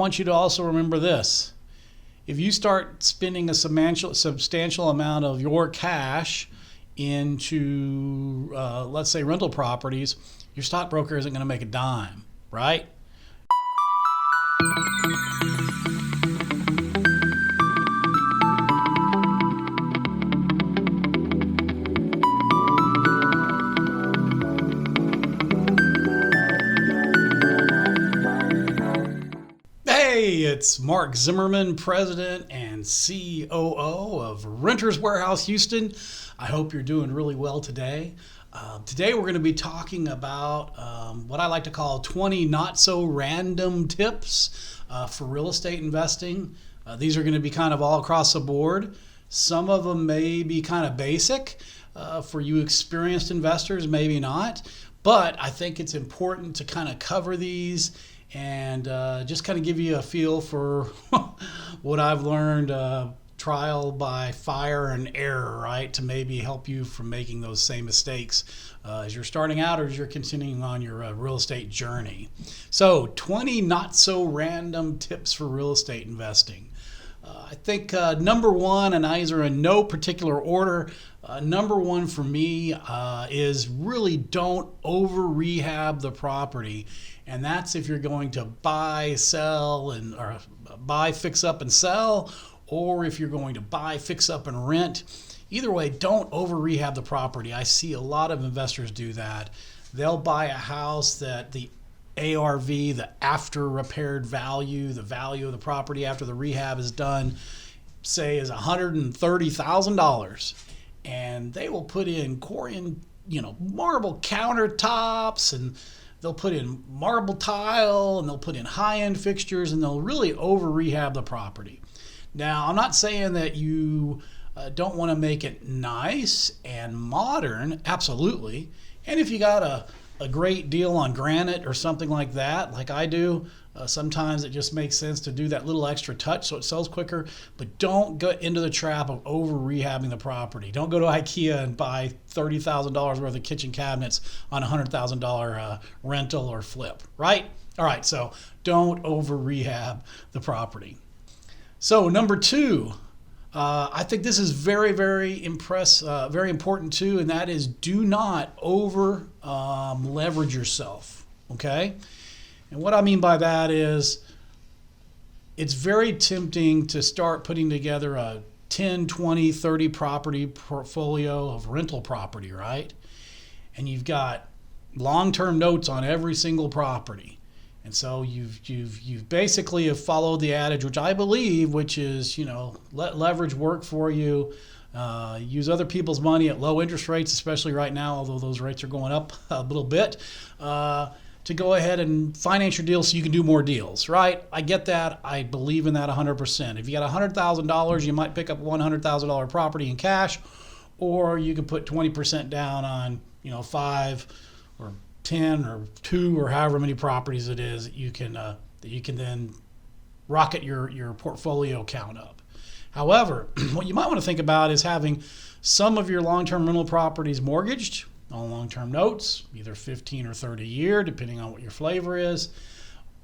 I want you to also remember this. If you start spending a substantial amount of your cash into, let's say, rental properties, your stockbroker isn't going to make a dime, right? Hey, it's Mark Zimmerman, President and COO of Renters Warehouse Houston. I hope you're doing really well today. Today we're going to be talking about what I like to call 20 not so random tips for real estate investing. These are going to be kind of all across the board. Some of them may be kind of basic for you experienced investors, maybe not. But I think it's important to kind of cover these and just kind of give you a feel for what I've learned trial by fire and error, right, to maybe help you from making those same mistakes as you're starting out or as you're continuing on your real estate journey. So 20 not so random tips for real estate investing. I think number one, and these are in no particular order, number one for me is really don't over rehab the property. And that's if you're going to buy, sell, or buy, fix up and sell, or if you're going to buy, fix up and rent. Either way, don't over rehab the property. I see a lot of investors do that. They'll buy a house that the ARV, the after repaired value, the value of the property after the rehab is done, say is $130,000, and they will put in Corian, marble countertops, and they'll put in marble tile, and they'll put in high-end fixtures, and they'll really over rehab the property. Now, I'm not saying that you don't want to make it nice and modern, absolutely. And if you got a great deal on granite or something like that, like I do, sometimes it just makes sense to do that little extra touch so it sells quicker. But don't go into the trap of over rehabbing the property. Don't go to IKEA and buy $30,000 worth of kitchen cabinets on a $100,000 rental or flip, right? All right, so don't over rehab the property. So number two, I think this is very, very important too, and that is do not over leverage yourself, okay? And what I mean by that is it's very tempting to start putting together a 10, 20, 30 property portfolio of rental property, right? And you've got long-term notes on every single property. And so you've basically have followed the adage, which I believe, which is, let leverage work for you. Use other people's money at low interest rates, especially right now, although those rates are going up a little bit, to go ahead and finance your deals so you can do more deals, right? I get that. I believe in that 100%. If you got $100,000, you might pick up $100,000 property in cash, or you can put 20% down on, 5 or 10 or 2 or however many properties it is that you can then rocket your portfolio count up. However, what you might want to think about is having some of your long-term rental properties mortgaged on long-term notes, either 15 or 30 year, depending on what your flavor is,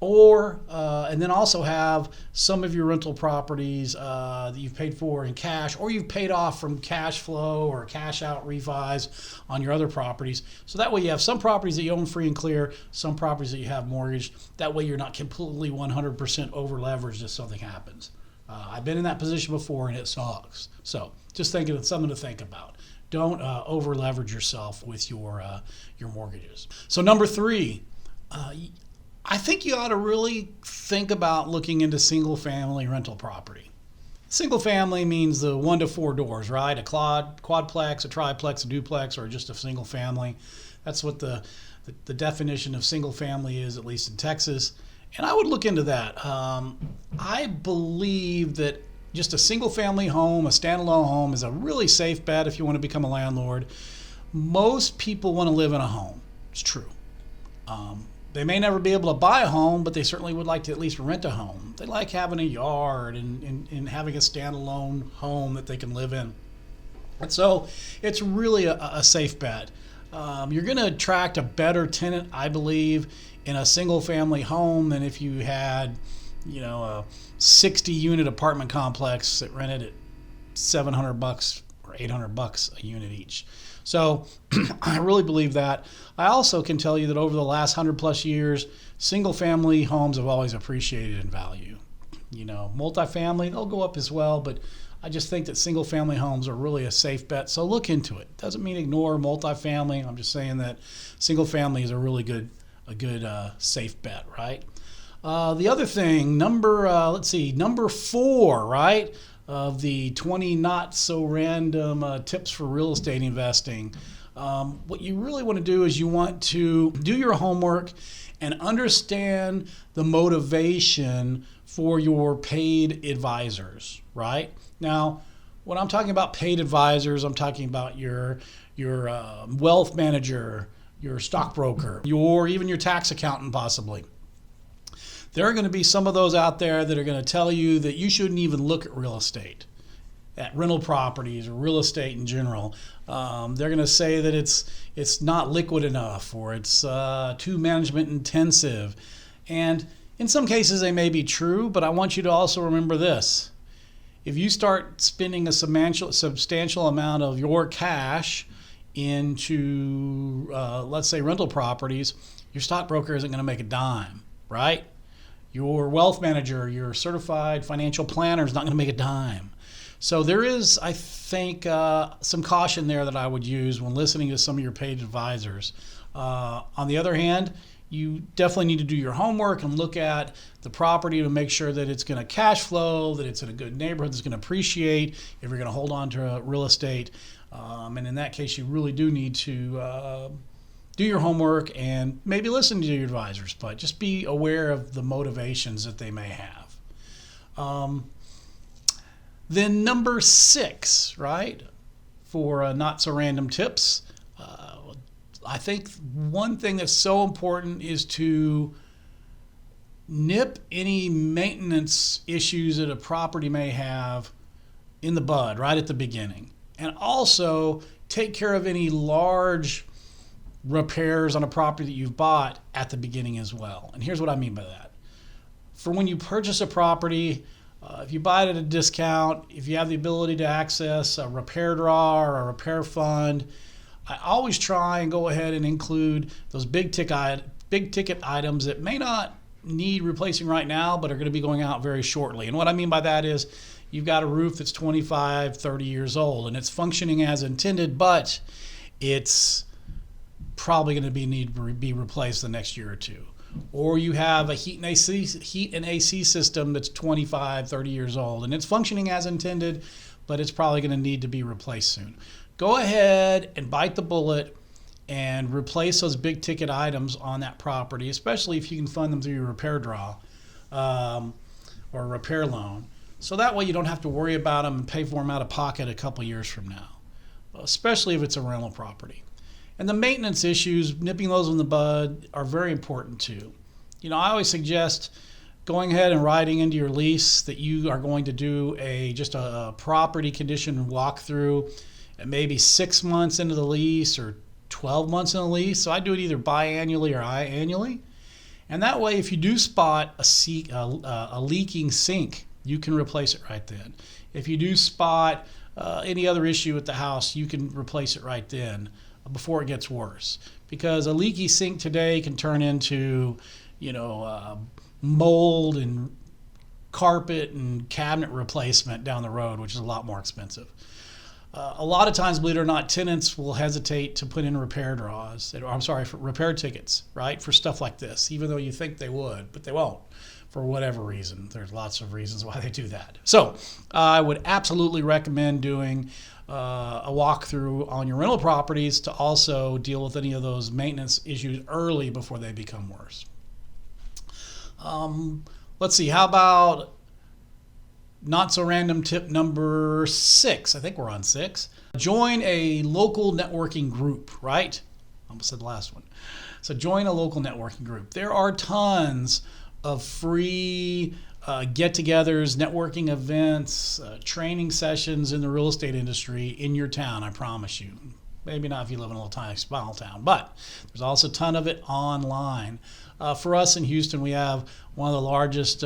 or and then also have some of your rental properties that you've paid for in cash, or you've paid off from cash flow or cash out refis on your other properties. So that way you have some properties that you own free and clear, some properties that you have mortgaged. That way you're not completely 100% over leveraged if something happens. I've been in that position before and it sucks. So just thinking of something to think about. Don't over leverage yourself with your mortgages. So number three, I think you ought to really think about looking into single family rental property. Single family means the 1 to 4 doors, right? A quadplex, a triplex, a duplex, or just a single family. That's what the definition of single family is, at least in Texas. And I would look into that. I believe that just a single family home, a standalone home, is a really safe bet if you want to become a landlord. Most people want to live in a home. It's true. They may never be able to buy a home, but they certainly would like to at least rent a home. They like having a yard and having a standalone home that they can live in. And so it's really a safe bet. You're going to attract a better tenant, I believe, in a single family home than if you had a 60-unit apartment complex that rented at $700 or $800 a unit each. So I really believe that. I also can tell you that over the last 100+ years, single-family homes have always appreciated in value. Multifamily, they'll go up as well, but I just think that single-family homes are really a safe bet. So look into it. Doesn't mean ignore multifamily. I'm just saying that single-family is a really good safe bet, right? The other thing, number 4, right, of the 20 not so random tips for real estate investing. What you really want to do is you want to do your homework and understand the motivation for your paid advisors, right? Now, when I'm talking about paid advisors, I'm talking about your wealth manager, your stockbroker, even your tax accountant possibly. There are going to be some of those out there that are going to tell you that you shouldn't even look at real estate, at rental properties or real estate in general. They're going to say that it's not liquid enough or it's too management intensive. And in some cases they may be true, but I want you to also remember this. If you start spending a substantial amount of your cash into, let's say, rental properties, your stockbroker isn't going to make a dime, right? Your wealth manager, your certified financial planner is not going to make a dime. So there is, I think, some caution there that I would use when listening to some of your paid advisors. On the other hand, you definitely need to do your homework and look at the property to make sure that it's going to cash flow, that it's in a good neighborhood that's going to appreciate, if you're going to hold on to real estate. And in that case, you really do need to do your homework and maybe listen to your advisors, but just be aware of the motivations that they may have. Then number 6, right, for not so random tips, I think one thing that's so important is to nip any maintenance issues that a property may have in the bud right at the beginning. And also take care of any large repairs on a property that you've bought at the beginning as well. And here's what I mean by that. For when you purchase a property, if you buy it at a discount, if you have the ability to access a repair draw or a repair fund, I always try and go ahead and include those big ticket items that may not need replacing right now, but are going to be going out very shortly. And what I mean by that is you've got a roof that's 25, 30 years old and it's functioning as intended, but it's probably going to need to be replaced the next year or two. Or you have a heat and AC system that's 25, 30 years old and it's functioning as intended, but it's probably going to need to be replaced soon. Go ahead and bite the bullet and replace those big ticket items on that property, especially if you can fund them through your repair draw or a repair loan. So that way you don't have to worry about them and pay for them out of pocket a couple years from now, especially if it's a rental property. And the maintenance issues, nipping those in the bud, are very important too. I always suggest going ahead and writing into your lease that you are going to do just a property condition walkthrough at maybe 6 months into the lease or 12 months in the lease. So I do it either biannually or annually. And that way, if you do spot a leaking sink, you can replace it right then. If you do spot any other issue at the house, you can replace it right then before it gets worse. Because a leaky sink today can turn into, mold and carpet and cabinet replacement down the road, which is a lot more expensive. A lot of times, believe it or not, tenants will hesitate to put in repair for repair tickets, right, for stuff like this, even though you think they would, but they won't for whatever reason. There's lots of reasons why they do that. So I would absolutely recommend doing a walkthrough on your rental properties to also deal with any of those maintenance issues early before they become worse. Let's see, how about not so random tip number 6? I think we're on 6. Join a local networking group, right? Almost said the last one. So join a local networking group. There are tons of free get-togethers, networking events, training sessions in the real estate industry in your town, I promise you. Maybe not if you live in a little tiny small town, but there's also a ton of it online. For us in Houston, we have one of the largest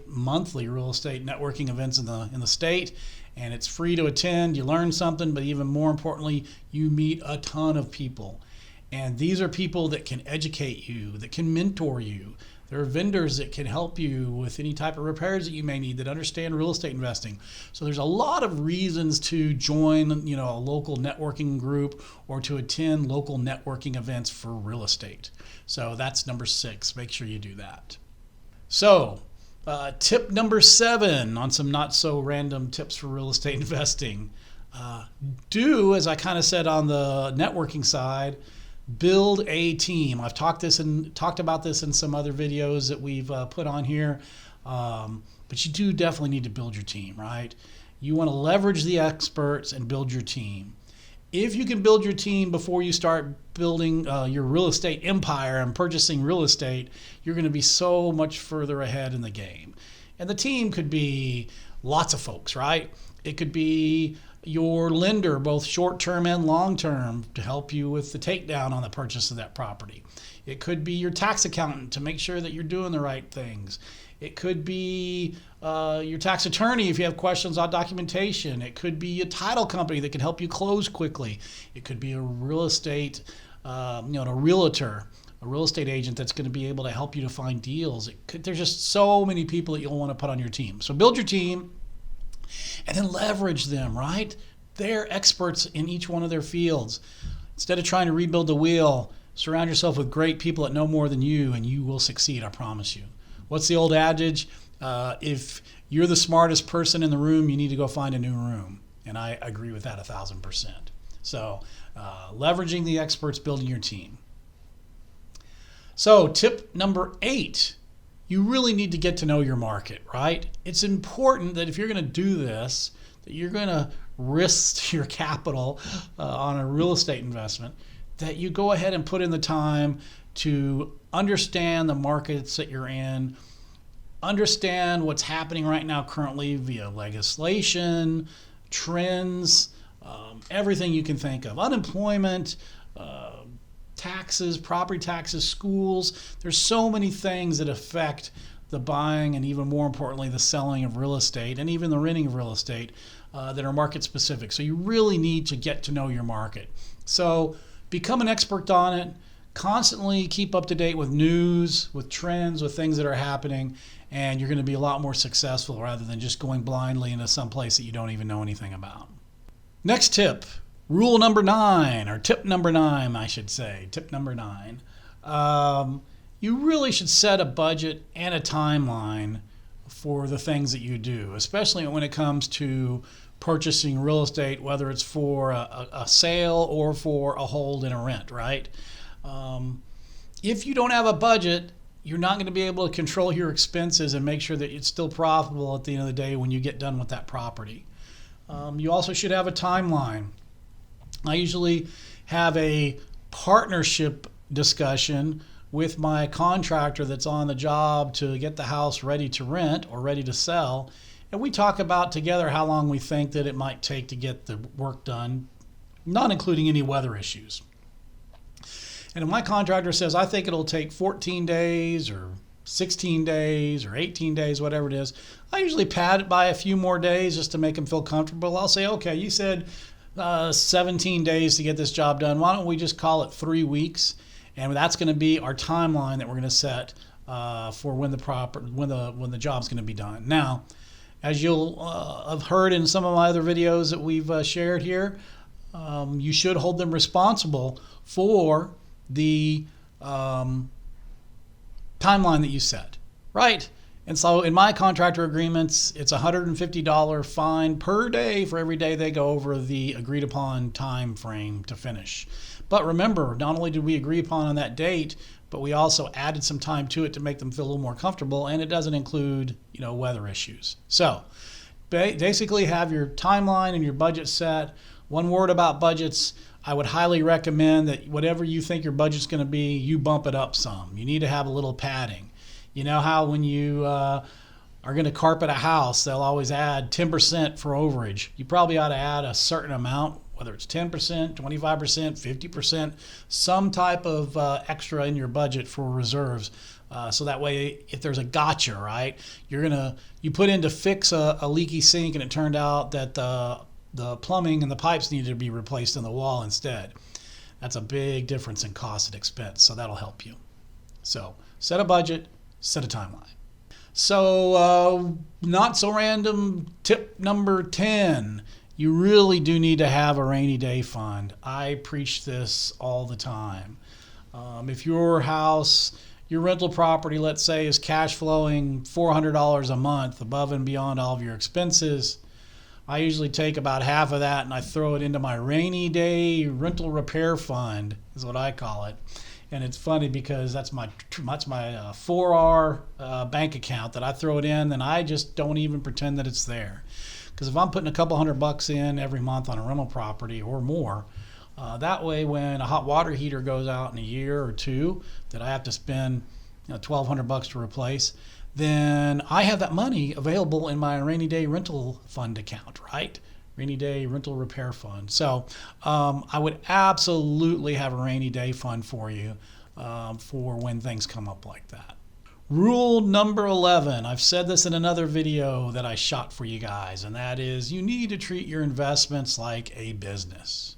monthly real estate networking events in the state, and it's free to attend. You learn something, but even more importantly, you meet a ton of people. And these are people that can educate you, that can mentor you. There are vendors that can help you with any type of repairs that you may need, that understand real estate investing. So there's a lot of reasons to join, a local networking group or to attend local networking events for real estate. So that's number 6. Make sure you do that. So tip number 7 on some not so random tips for real estate investing. Do, as I kind of said on the networking side, build a team. I've talked about this in some other videos that we've put on here, but you do definitely need to build your team, right? You want to leverage the experts and build your team. If you can build your team before you start building your real estate empire and purchasing real estate, you're going to be so much further ahead in the game. And the team could be lots of folks, right? It could be your lender, both short-term and long-term, to help you with the takedown on the purchase of that property. It could be your tax accountant to make sure that you're doing the right things. It could be your tax attorney if you have questions on documentation. It could be a title company that can help you close quickly. It could be a real estate, a realtor, a real estate agent that's going to be able to help you to find deals. There's just so many people that you'll want to put on your team. So build your team. And then leverage them, right? They're experts in each one of their fields. Instead of trying to rebuild the wheel, surround yourself with great people that know more than you, and you will succeed, I promise you. What's the old adage? If you're the smartest person in the room, you need to go find a new room. And I agree with that 1,000%. So leveraging the experts, building your team. So tip number 8. You really need to get to know your market, right? It's important that if you're going to do this, that you're going to risk your capital on a real estate investment, that you go ahead and put in the time to understand the markets that you're in, understand what's happening right now currently via legislation, trends, everything you can think of, unemployment, taxes, property taxes, schools. There's so many things that affect the buying and even more importantly the selling of real estate and even the renting of real estate that are market specific. So you really need to get to know your market. So become an expert on it. Constantly keep up to date with news, with trends, with things that are happening, and you're going to be a lot more successful rather than just going blindly into some place that you don't even know anything about. Next tip. Rule number 9, or tip number 9, I should say. Tip number 9. You really should set a budget and a timeline for the things that you do, especially when it comes to purchasing real estate, whether it's for a sale or for a hold and a rent, right? If you don't have a budget, you're not going to be able to control your expenses and make sure that it's still profitable at the end of the day when you get done with that property. You also should have a timeline. I usually have a partnership discussion with my contractor that's on the job to get the house ready to rent or ready to sell. And we talk about together how long we think that it might take to get the work done, not including any weather issues. And if my contractor says, I think it'll take 14 days or 16 days or 18 days, whatever it is, I usually pad it by a few more days just to make them feel comfortable. I'll say, okay, you said 17 days to get this job done. Why don't we just call it 3 weeks? And that's going to be our timeline that we're going to set for when the job's going to be done. Now, as you'll have heard in some of my other videos that we've shared here, you should hold them responsible for the timeline that you set, right? And so in my contractor agreements, it's a $150 fine per day for every day they go over the agreed upon time frame to finish. But remember, not only did we agree upon on that date, but we also added some time to it to make them feel a little more comfortable, and it doesn't include, weather issues. So basically have your timeline and your budget set. One word about budgets, I would highly recommend that whatever you think your budget's going to be, you bump it up some. You need to have a little padding. You know how when you are going to carpet a house, they'll always add 10% for overage. You probably ought to add a certain amount whether it's 10%, 25%, 50%, some type of extra in your budget for reserves. So that way, if there's a gotcha, right, you put in to fix a leaky sink and it turned out that the plumbing and the pipes needed to be replaced in the wall instead. That's a big difference in cost and expense, so that'll help you. So set a budget, set a timeline. So not so random tip number 10. You really do need to have a rainy day fund. I preach this all the time. If your rental property, let's say, is cash flowing $400 a month above and beyond all of your expenses, I usually take about half of that and I throw it into my rainy day rental repair fund, is what I call it. And it's funny because that's my 4R bank account that I throw it in, and I just don't even pretend that it's there. Because if I'm putting a couple $100 in every month on a rental property or more, that way when a hot water heater goes out in a year or two that I have to spend $1,200 to replace, then I have that money available in my rainy day rental fund account, right? Rainy day rental repair fund. So I would absolutely have a rainy day fund for you for when things come up like that. Rule number 11, I've said this in another video that I shot for you guys, and that is you need to treat your investments like a business.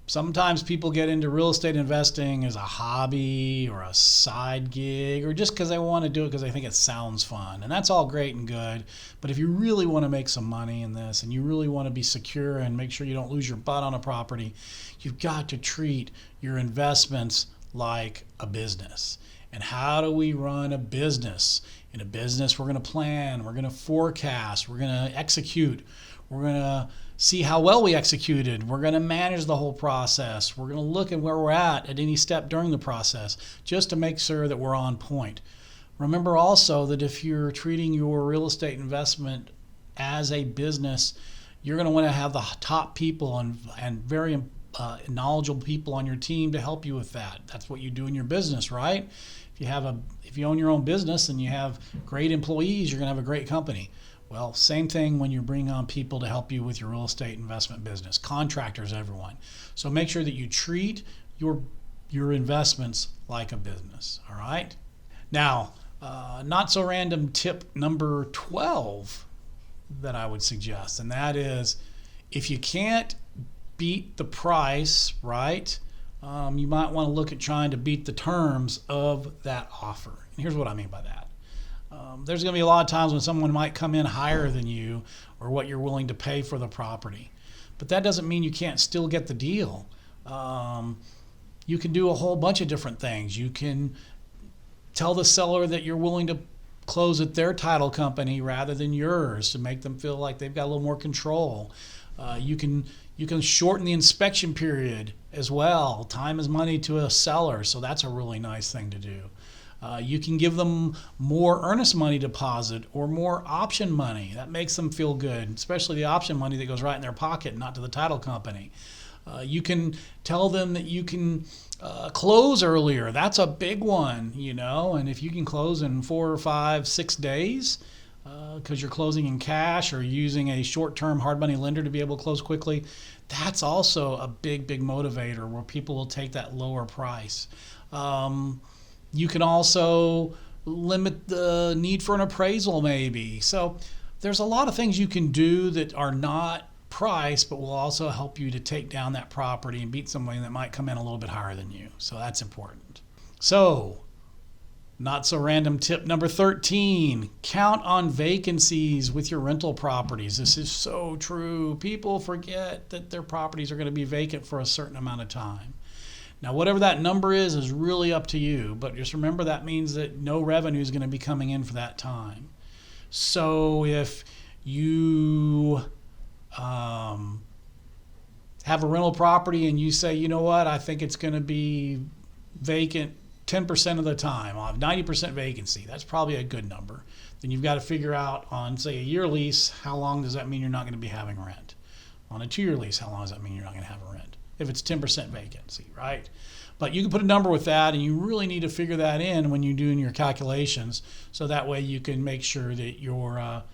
Sometimes people get into real estate investing as a hobby or a side gig or just because they want to do it because they think it sounds fun. And that's all great and good. But if you really want to make some money in this and you really want to be secure and make sure you don't lose your butt on a property, you've got to treat your investments like a business. And how do we run a business? In a business, we're going to plan, we're going to forecast, we're going to execute, we're going to see how well we executed. We're going to manage the whole process. We're going to look at where we're at any step during the process just to make sure that we're on point. Remember also that if you're treating your real estate investment as a business, you're going to want to have the top people and very knowledgeable people on your team to help you with that. That's what you do in your business, right? If you own your own business and you have great employees, you're going to have a great company. Well, same thing when you bring on people to help you with your real estate investment business, contractors, everyone. So make sure that you treat your investments like a business, all right? Now, not so random tip number 12 that I would suggest, and that is if you can't beat the price, right, you might want to look at trying to beat the terms of that offer. And here's what I mean by that. There's going to be a lot of times when someone might come in higher than you or what you're willing to pay for the property. But that doesn't mean you can't still get the deal. You can do a whole bunch of different things. You can tell the seller that you're willing to close at their title company rather than yours to make them feel like they've got a little more control. You can shorten the inspection period as well. Time is money to a seller, so that's a really nice thing to do. You can give them more earnest money deposit or more option money. That makes them feel good, especially the option money that goes right in their pocket, not to the title company. You can tell them that you can close earlier. That's a big one, and if you can close in 4 or 5, 6 days because you're closing in cash or using a short-term hard money lender to be able to close quickly, that's also a big, big motivator where people will take that lower price. You can also limit the need for an appraisal maybe. So there's a lot of things you can do that are not price, but will also help you to take down that property and beat somebody that might come in a little bit higher than you. So that's important. So, not so random tip number 13, count on vacancies with your rental properties. This is so true. People forget that their properties are going to be vacant for a certain amount of time. Now, whatever that number is really up to you, but just remember that means that no revenue is going to be coming in for that time. So if you have a rental property and you say, you know what, I think it's going to be vacant 10% of the time. I'll have 90% vacancy. That's probably a good number. Then you've got to figure out on, say, a year lease, how long does that mean you're not going to be having rent? On a 2-year lease, how long does that mean you're not going to have a rent? If it's 10% vacancy, right? But you can put a number with that, and you really need to figure that in when you're doing your calculations, so that way you can make sure that your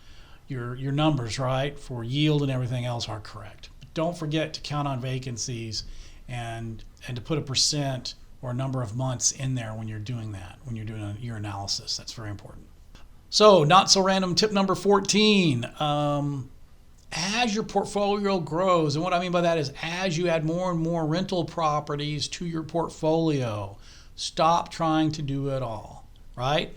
numbers, right, for yield and everything else are correct. don't forget to count on vacancies and to put a percent or a number of months in there when you're doing that, when you're doing your analysis. That's very important. So, not so random tip number 14. As your portfolio grows, and what I mean by that is as you add more and more rental properties to your portfolio, stop trying to do it all, right?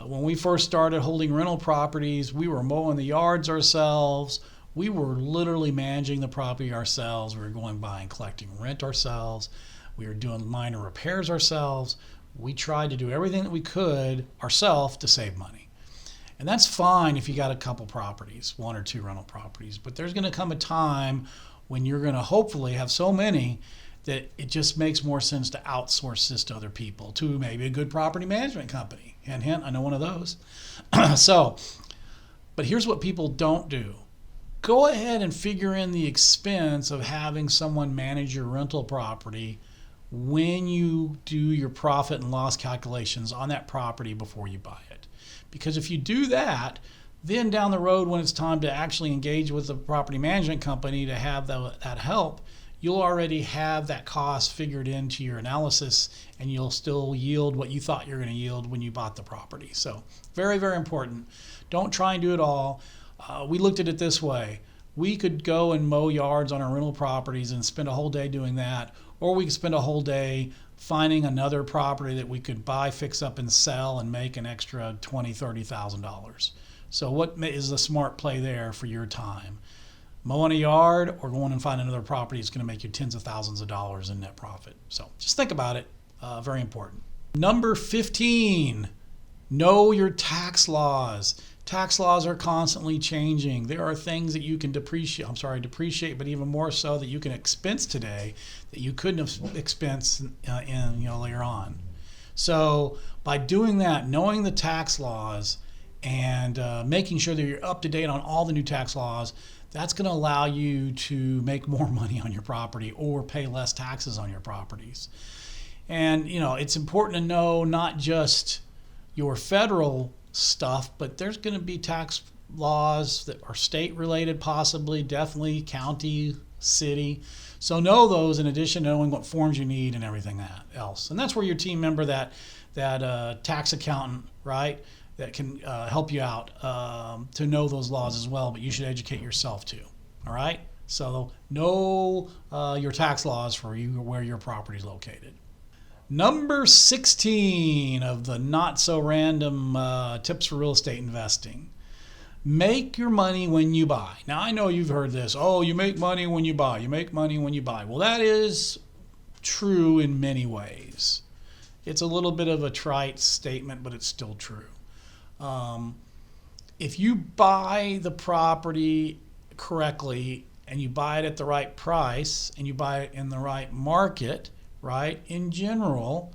When we first started holding rental properties, we were mowing the yards ourselves. We were literally managing the property ourselves. We were going by and collecting rent ourselves. We were doing minor repairs ourselves. We tried to do everything that we could ourselves to save money. And that's fine if you got a couple properties, 1 or 2 rental properties. But there's going to come a time when you're going to hopefully have so many that it just makes more sense to outsource this to other people, to maybe a good property management company. Hint, hint, I know one of those. But here's what people don't do. Go ahead and figure in the expense of having someone manage your rental property when you do your profit and loss calculations on that property before you buy it. Because if you do that, then down the road when it's time to actually engage with the property management company to have that help, you'll already have that cost figured into your analysis and you'll still yield what you thought you're going to yield when you bought the property. So very, very important. Don't try and do it all. We looked at it this way. We could go and mow yards on our rental properties and spend a whole day doing that, or we could spend a whole day finding another property that we could buy, fix up, and sell and make an extra $20,000, $30,000. So what is the smart play there for your time? Mowing a yard or going and finding another property is going to make you tens of thousands of dollars in net profit. So just think about it. Very important. Number 15, know your tax laws. Tax laws are constantly changing. There are things that you can depreciate, but even more so that you can expense today that you couldn't have expensed later on. So by doing that, knowing the tax laws and making sure that you're up to date on all the new tax laws, that's going to allow you to make more money on your property or pay less taxes on your properties. And it's important to know not just your federal stuff, but there's going to be tax laws that are state related, possibly, definitely county, city. So know those in addition to knowing what forms you need and everything else. And that's where your team member, that tax accountant, right, that can help you out to know those laws as well. But you should educate yourself too. All right. So know your tax laws for where your property is located. Number 16 of the not so random tips for real estate investing. Make your money when you buy. Now, I know you've heard this. Oh, you make money when you buy. You make money when you buy. Well, that is true in many ways. It's a little bit of a trite statement, but it's still true. If you buy the property correctly and you buy it at the right price and you buy it in the right market, right, in general,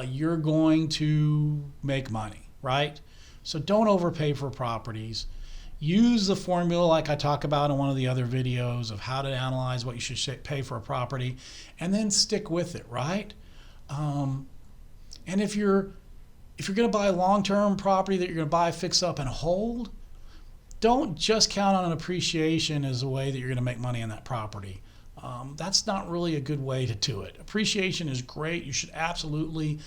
you're going to make money, right? So don't overpay for properties. Use the formula like I talk about in one of the other videos of how to analyze what you should pay for a property, and then stick with it, right? And if you're going to buy a long-term property that you're going to buy, fix up, and hold, don't just count on an appreciation as a way that you're going to make money on that property. That's not really a good way to do it. Appreciation is great. You should absolutely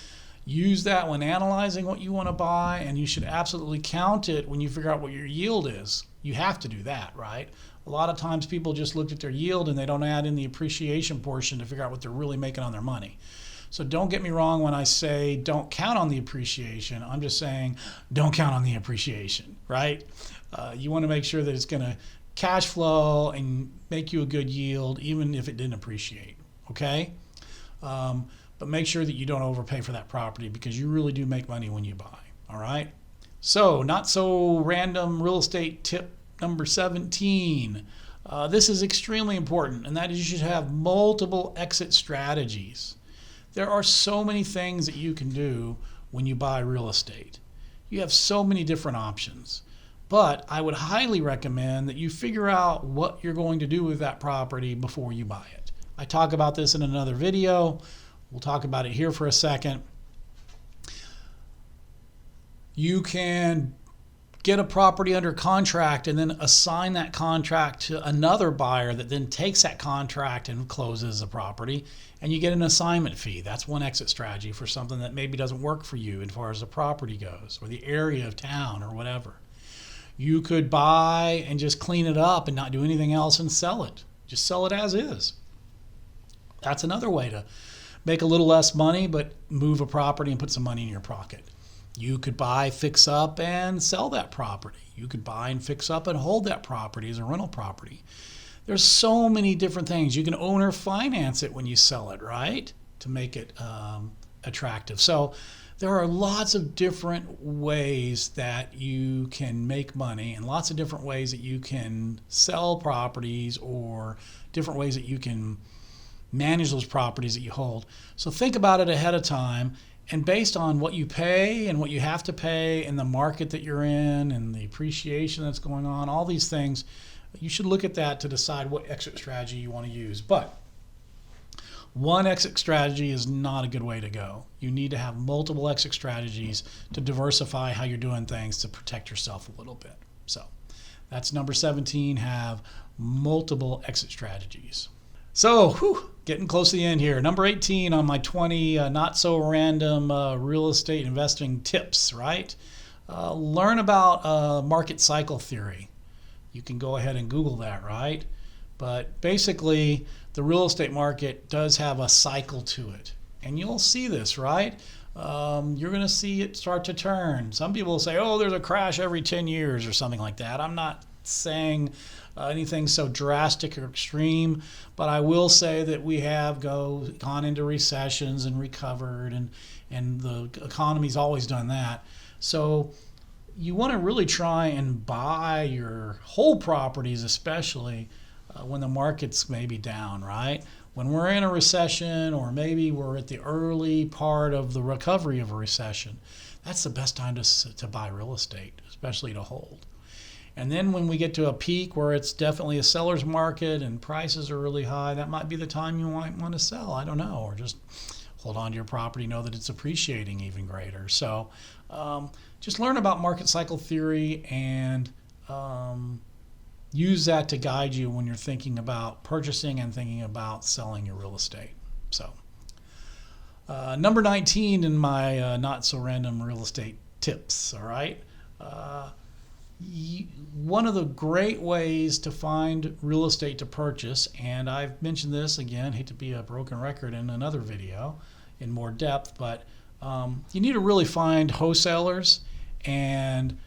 use that when analyzing what you want to buy, and you should absolutely count it when you figure out what your yield is. You have to do that, right? A lot of times people just look at their yield and they don't add in the appreciation portion to figure out what they're really making on their money. So don't get me wrong when I say don't count on the appreciation. I'm just saying don't count on the appreciation, right? You want to make sure that it's going to cash flow and make you a good yield even if it didn't appreciate, okay? But make sure that you don't overpay for that property because you really do make money when you buy, all right? So not so random real estate tip number 17. This is extremely important, and that is you should have multiple exit strategies. There are so many things that you can do when you buy real estate. You have so many different options. But I would highly recommend that you figure out what you're going to do with that property before you buy it. I talk about this in another video. We'll talk about it here for a second. You can get a property under contract and then assign that contract to another buyer that then takes that contract and closes the property, and you get an assignment fee. That's one exit strategy for something that maybe doesn't work for you as far as the property goes or the area of town or whatever. You could buy and just clean it up and not do anything else and sell it. Just sell it as is. That's another way to make a little less money but move a property and put some money in your pocket. You could buy, fix up, and sell that property. You could buy and fix up and hold that property as a rental property. There's so many different things. You can own or finance it when you sell it, right? To make it attractive. So there are lots of different ways that you can make money and lots of different ways that you can sell properties or different ways that you can manage those properties that you hold. So think about it ahead of time. And based on what you pay and what you have to pay and the market that you're in and the appreciation that's going on, all these things, you should look at that to decide what exit strategy you want to use. But one exit strategy is not a good way to go. You need to have multiple exit strategies to diversify how you're doing things to protect yourself a little bit. So that's number 17, have multiple exit strategies. So, getting close to the end here. Number 18 on my 20 not so random real estate investing tips, right? Learn about market cycle theory. You can go ahead and Google that, right? But basically, the real estate market does have a cycle to it. And you'll see this, right? You're going to see it start to turn. Some people say, oh, there's a crash every 10 years or something like that. I'm not saying anything so drastic or extreme, but I will say that we have gone into recessions and recovered, and the economy's always done that. So you want to really try and buy your whole properties, especially when the market's maybe down, right? When we're in a recession, or maybe we're at the early part of the recovery of a recession, that's the best time to buy real estate, especially to hold. And then when we get to a peak where it's definitely a seller's market and prices are really high, that might be the time you might want to sell. I don't know, or just hold on to your property, know that it's appreciating even greater. So just learn about market cycle theory and use that to guide you when you're thinking about purchasing and thinking about selling your real estate. So number 19 in my not so random real estate tips, all right? One of the great ways to find real estate to purchase, and I've mentioned this again, hate to be a broken record in another video in more depth, but you need to really find wholesalers and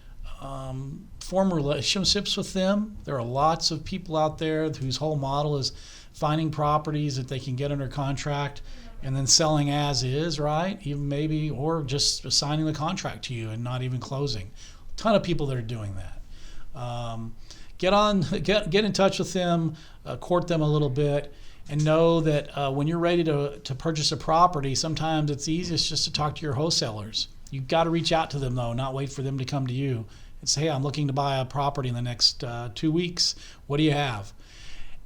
form relationships with them. There are lots of people out there whose whole model is finding properties that they can get under contract and then selling as is, right? Even maybe, or just assigning the contract to you and not even closing. Ton of people that are doing that. Get in touch with them, court them a little bit, and know that when you're ready to purchase a property, sometimes it's easiest just to talk to your wholesalers. You've got to reach out to them though, not wait for them to come to you and say, hey, I'm looking to buy a property in the next 2 weeks. What do you have?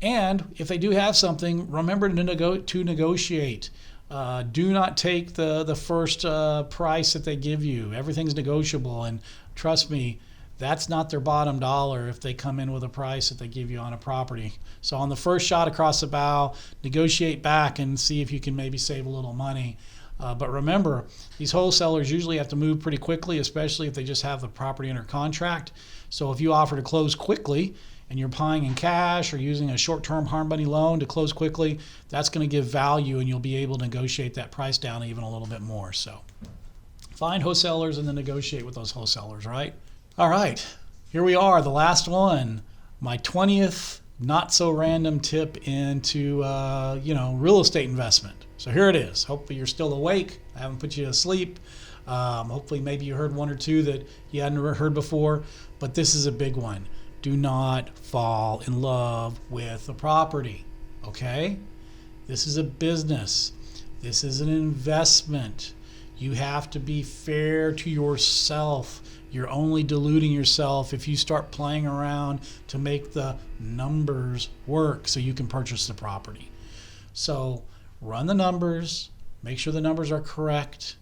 And if they do have something, remember to negotiate. Do not take the first price that they give you. Everything's negotiable, and trust me, that's not their bottom dollar if they come in with a price that they give you on a property. So on the first shot across the bow, negotiate back and see if you can maybe save a little money. But remember, these wholesalers usually have to move pretty quickly, especially if they just have the property under contract. So if you offer to close quickly and you're buying in cash or using a short-term hard money loan to close quickly, that's going to give value, and you'll be able to negotiate that price down even a little bit more. So find wholesalers and then negotiate with those wholesalers, right? All right, here we are, the last one, my 20th not so random tip into real estate investment. So here it is. Hopefully you're still awake. I haven't put you to sleep. Hopefully maybe you heard one or two that you hadn't heard before, but this is a big one. Do not fall in love with a property, okay? This is a business. This is an investment. You have to be fair to yourself. You're only deluding yourself if you start playing around to make the numbers work so you can purchase the property. So run the numbers, make sure the numbers are correct,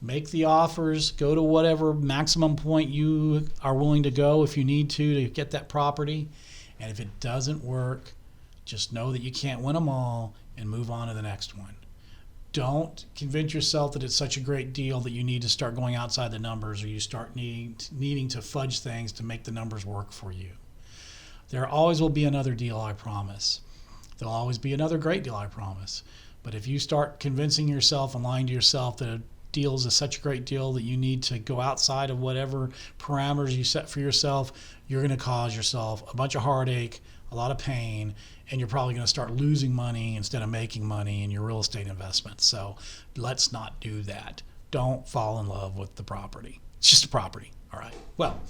make the offers, go to whatever maximum point you are willing to go if you need to get that property. And if it doesn't work, just know that you can't win them all and move on to the next one. Don't convince yourself that it's such a great deal that you need to start going outside the numbers, or you start needing to fudge things to make the numbers work for you. There always will be another deal, I promise. There'll always be another great deal, I promise. But if you start convincing yourself and lying to yourself that a deal is such a great deal that you need to go outside of whatever parameters you set for yourself, you're going to cause yourself a bunch of heartache, a lot of pain, and you're probably going to start losing money instead of making money in your real estate investments. So let's not do that. Don't fall in love with the property. It's just a property. All right. Well,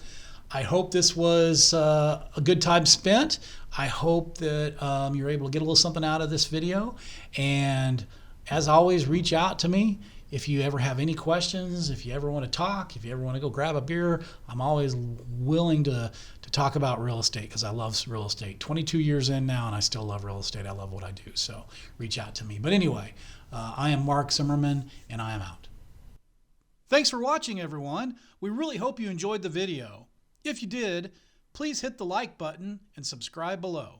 I hope this was a good time spent. I hope that you're able to get a little something out of this video. And as always, reach out to me. If you ever have any questions, if you ever want to talk, if you ever want to go grab a beer, I'm always willing to talk about real estate because I love real estate. 22 years in now, and I still love real estate. I love what I do. So reach out to me. But anyway, I am Mark Zimmerman, and I am out. Thanks for watching, everyone. We really hope you enjoyed the video. If you did, please hit the like button and subscribe below.